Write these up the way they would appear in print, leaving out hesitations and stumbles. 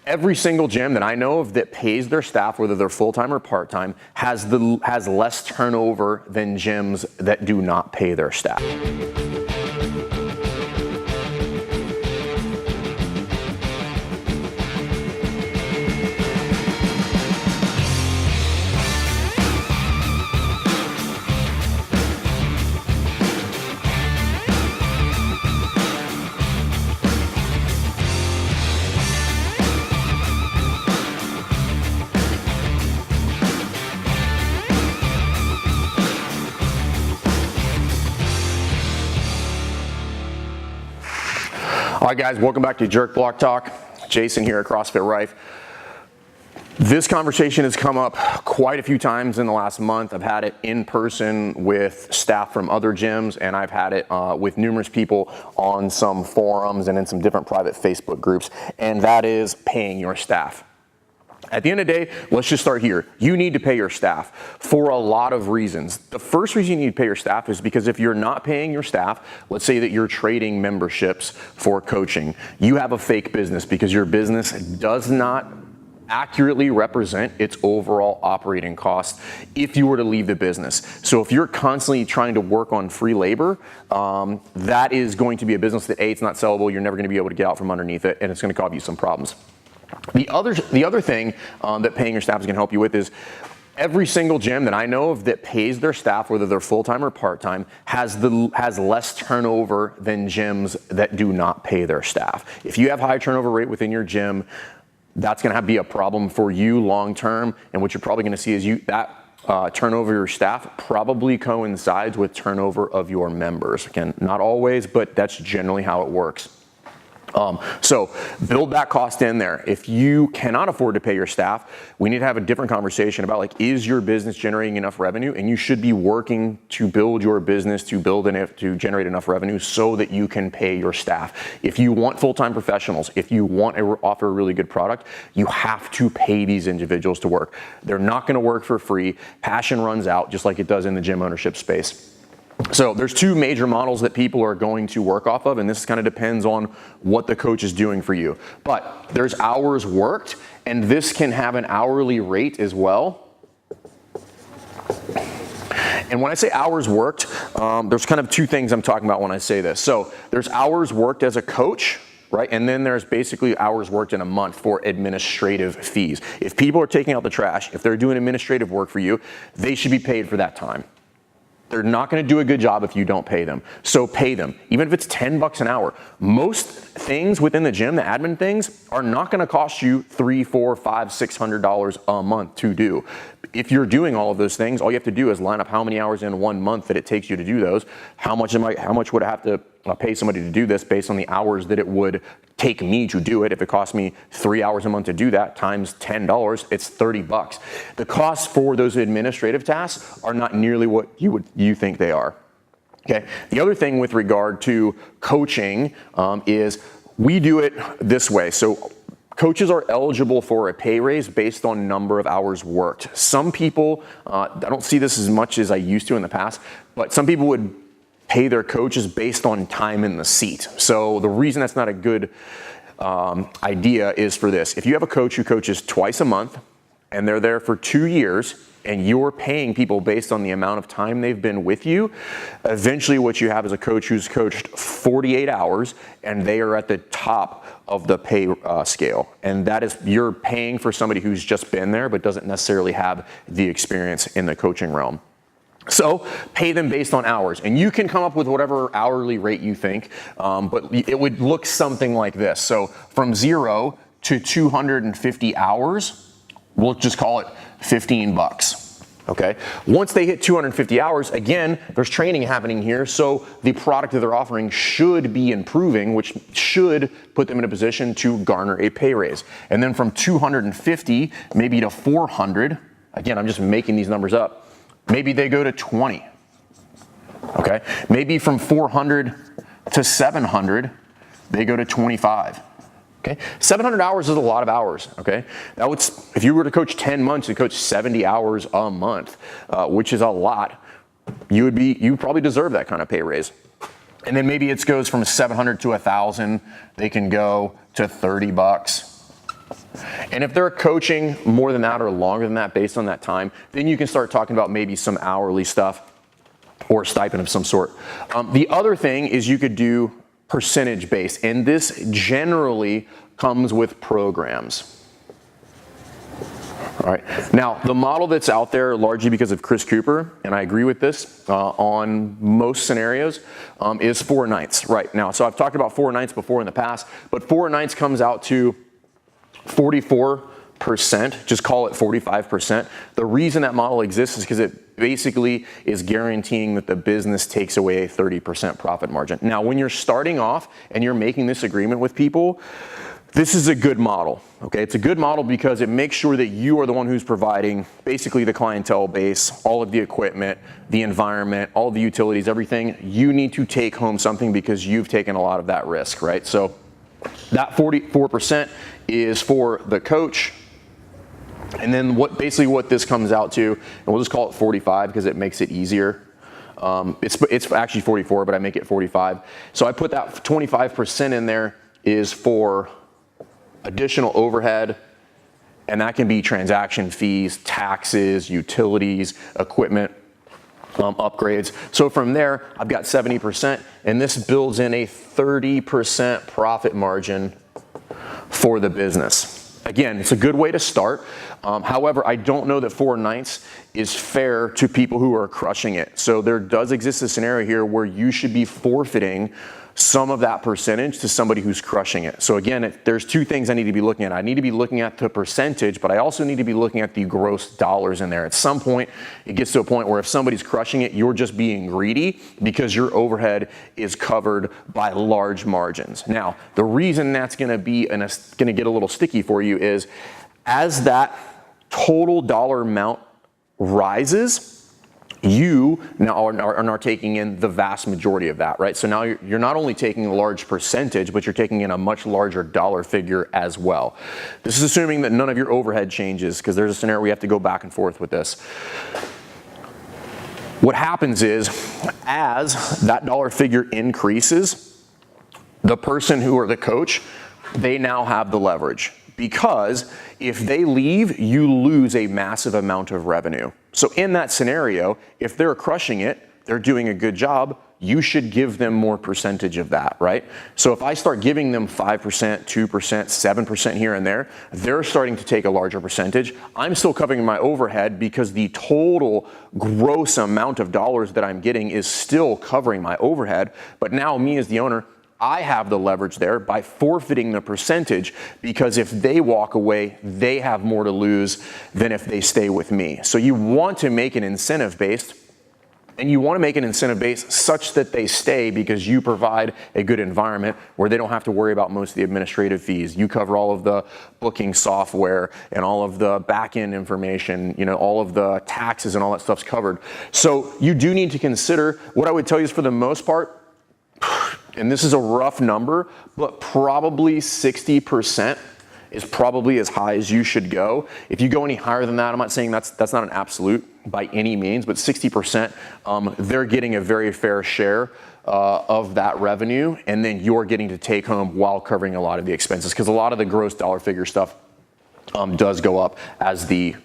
Every single gym that I know of that pays their staff, whether they're full-time or part-time, has less turnover than gyms that do not pay their staff. All right, guys, welcome back to Jerk Block Talk. Jason here at CrossFit Rife. This conversation has come up quite a few times in the last month. I've had it in person with staff from other gyms, and I've had it with numerous people on some forums and in some different private Facebook groups, and that is paying your staff. At the end of the day, let's just start here. You need to pay your staff for a lot of reasons. The first reason you need to pay your staff is because if you're not paying your staff, let's say that you're trading memberships for coaching, you have a fake business because your business does not accurately represent its overall operating costs if you were to leave the business. So if you're constantly trying to work on free labor, that is going to be a business that it's not sellable, you're never going to be able to get out from underneath it, and it's going to cause you some problems. The other thing that paying your staff is going to help you with is every single gym that I know of that pays their staff, whether they're full-time or part-time, has less turnover than gyms that do not pay their staff. If you have high turnover rate within your gym, that's going to be a problem for you long-term, and what you're probably going to see is that turnover of your staff probably coincides with turnover of your members. Again, not always, but that's generally how it works. So build that cost in there. If you cannot afford to pay your staff, we need to have a different conversation about, like, is your business generating enough revenue? And you should be working to build your business to generate enough revenue so that you can pay your staff. If you want full-time professionals, if you want to offer a really good product, you have to pay these individuals to work. They're not going to work for free. Passion runs out just like it does in the gym ownership space. So there's two major models that people are going to work off of, and this kind of depends on what the coach is doing for you. But there's hours worked, and this can have an hourly rate as well. And when I say hours worked, there's kind of two things I'm talking about when I say this. So there's hours worked as a coach, right? And then there's basically hours worked in a month for administrative fees. If people are taking out the trash, if they're doing administrative work for you, they should be paid for that time. They're not going to do a good job if you don't pay them. So pay them, even if it's $10 an hour. Most things within the gym, the admin things, are not going to cost you $300, $400, $500, $600 a month to do. If you're doing all of those things, all you have to do is line up how many hours in 1 month that it takes you to do those. How much would I have to pay somebody to do this based on the hours that it would take me to do it? If it cost me 3 hours a month to do that times $10, it's $30. The costs for those administrative tasks are not nearly what you think they are. Okay. The other thing with regard to coaching is we do it this way. So coaches are eligible for a pay raise based on number of hours worked. Some people, I don't see this as much as I used to in the past, but some people would pay their coaches based on time in the seat. So the reason that's not a good idea is for this. If you have a coach who coaches twice a month and they're there for 2 years and you're paying people based on the amount of time they've been with you, eventually what you have is a coach who's coached 48 hours and they are at the top of the pay scale. And that is, you're paying for somebody who's just been there but doesn't necessarily have the experience in the coaching realm. So pay them based on hours, and you can come up with whatever hourly rate you think, but it would look something like this. So from 0 to 250 hours, we'll just call it $15. Okay. Once they hit 250 hours, again, there's training happening here. So the product that they're offering should be improving, which should put them in a position to garner a pay raise. And then from 250, maybe to 400, again, I'm just making these numbers up. Maybe they go to 20, okay? Maybe from 400 to 700, they go to 25, okay? 700 hours is a lot of hours, okay? That would, if you were to coach 10 months and coach 70 hours a month, which is a lot, you would probably deserve that kind of pay raise. And then maybe it goes from 700 to 1,000, they can go to $30. And if they're coaching more than that or longer than that based on that time, then you can start talking about maybe some hourly stuff or stipend of some sort. The other thing is you could do percentage based, and this generally comes with programs. All right. Now, the model that's out there, largely because of Chris Cooper, and I agree with this on most scenarios, is 4 nights. Right. Now, so I've talked about 4 nights before in the past, but 4 nights comes out to 44%, just call it 45%. The reason that model exists is because it basically is guaranteeing that the business takes away a 30% profit margin. Now, when you're starting off and you're making this agreement with people, this is a good model, okay? It's a good model because it makes sure that you are the one who's providing basically the clientele base, all of the equipment, the environment, all the utilities, everything. You need to take home something because you've taken a lot of that risk, right? So that 44% is for the coach. And then what this comes out to, and we'll just call it 45 because it makes it easier. It's actually 44, but I make it 45. So I put that 25% in there is for additional overhead, and that can be transaction fees, taxes, utilities, equipment, upgrades. So from there, I've got 70%, and this builds in a 30% profit margin for the business. Again, it's a good way to start. However, I don't know that 4 nights is fair to people who are crushing it. So there does exist a scenario here where you should be forfeiting some of that percentage to somebody who's crushing it. So again, there's 2 things I need to be looking at. I need to be looking at the percentage, but I also need to be looking at the gross dollars in there. At some point, it gets to a point where if somebody's crushing it, you're just being greedy because your overhead is covered by large margins. Now, the reason that's gonna get a little sticky for you is as that total dollar amount rises, you now are taking in the vast majority of that, right? So now you're not only taking a large percentage, but you're taking in a much larger dollar figure as well. This is assuming that none of your overhead changes, because there's a scenario we have to go back and forth with this. What happens is, as that dollar figure increases, the person who are the coach, they now have the leverage. Because if they leave, you lose a massive amount of revenue. So in that scenario, if they're crushing it, they're doing a good job, you should give them more percentage of that, right? So if I start giving them 5%, 2%, 7% here and there, they're starting to take a larger percentage. I'm still covering my overhead because the total gross amount of dollars that I'm getting is still covering my overhead. But now me as the owner, I have the leverage there by forfeiting the percentage, because if they walk away, they have more to lose than if they stay with me. So you want to make an incentive based, and you want to make an incentive based such that they stay because you provide a good environment where they don't have to worry about most of the administrative fees. You cover all of the booking software and all of the back end information, all of the taxes and all that stuff's covered. So you do need to consider, what I would tell you is for the most part, and this is a rough number, but probably 60% is probably as high as you should go. If you go any higher than that, I'm not saying that's not an absolute by any means, but 60%, they're getting a very fair share of that revenue, and then you're getting to take home while covering a lot of the expenses, because a lot of the gross dollar figure stuff does go up as the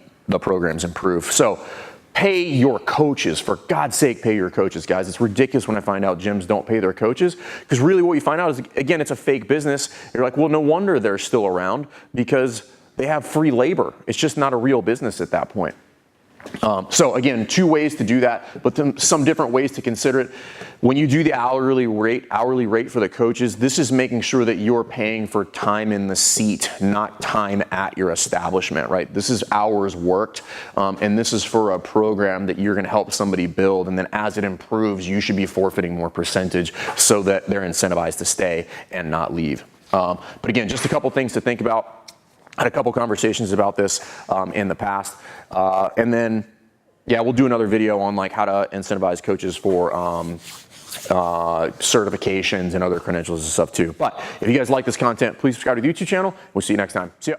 programs improve. So pay your coaches. For God's sake, pay your coaches, guys. It's ridiculous when I find out gyms don't pay their coaches, because really what you find out is, again, it's a fake business. You're like, well, no wonder they're still around, because they have free labor. It's just not a real business at that point. So again, 2 ways to do that, but then some different ways to consider it. When you do the hourly rate for the coaches, this is making sure that you're paying for time in the seat, not time at your establishment, right? This is hours worked, and this is for a program that you're gonna help somebody build, and then as it improves, you should be forfeiting more percentage so that they're incentivized to stay and not leave. But again, just a couple things to think about. I had a couple conversations about this in the past. And then, yeah, we'll do another video on like how to incentivize coaches for certifications and other credentials and stuff too. But if you guys like this content, please subscribe to the YouTube channel. We'll see you next time. See ya.